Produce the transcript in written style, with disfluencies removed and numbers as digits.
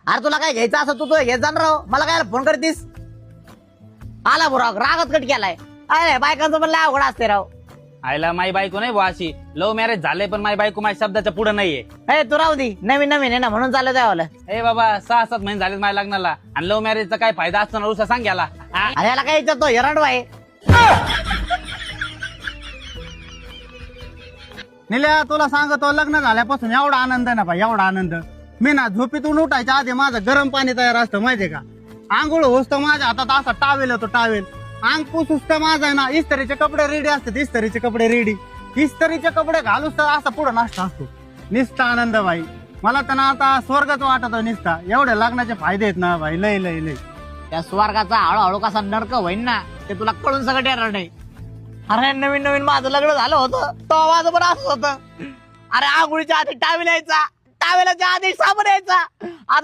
अरे तुला काय घ्यायचं असं तू घेत जा राव, मला काय फोन करतीस? आला बुरा रागत कट केलाय. अरे बायकांचं पण लय अवघड असते राव. आईला माई बायको नाही बुवा अशी. लव्ह मॅरेज झाले पण माई बायको माझ्या शब्दाच्या पुढे नाहीये. ए तू राहू दे, नवीन नवीन आहे ना म्हणून चाललं द्यावलं. ए बाबा 6-7 महिने झाले माझ्या लग्नाला आणि लव्ह मॅरेजचा काय फायदा असतो ना रुसा सांग याला. अरे याला काय विचारतो हेरांड आहे. निल्या तुला सांगतो लग्न झाल्यापासून एवढा आनंद आहे ना भाई, एवढा आनंद. मी ना झोपेतून उठायच्या आधी माझं गरम पाणी तयार असतं माहितीये का. आंघोळ होस तर माझ्या हातात असा टावेल होतो, टावेल. अंग पुसूस तर माझा आहे ना इस्त्रीचे कपडे रेडी असतात, इस्त्रीचे कपडे रेडी. इस्त्रीचे कपडे घालूस तर असा पुढे नाश्ता असतो. निस्ता आनंद भाई. मला तर ना आता स्वर्गच वाटत निस्ता. एवढे लग्नाचे फायदे आहेत ना भाई, लय लय लय. त्या स्वर्गाचा हळूहळू कसा नरक होईन ना ते तुला कळून सगळं येणार नाही. अरे नवीन नवीन माझं लग्न झालं होतं तेव्हा माझं पण असं होतं. अरे आंघोळीच्या आधी टावेल यायचा, टावेलाच्या आधी साबण यायचा. आता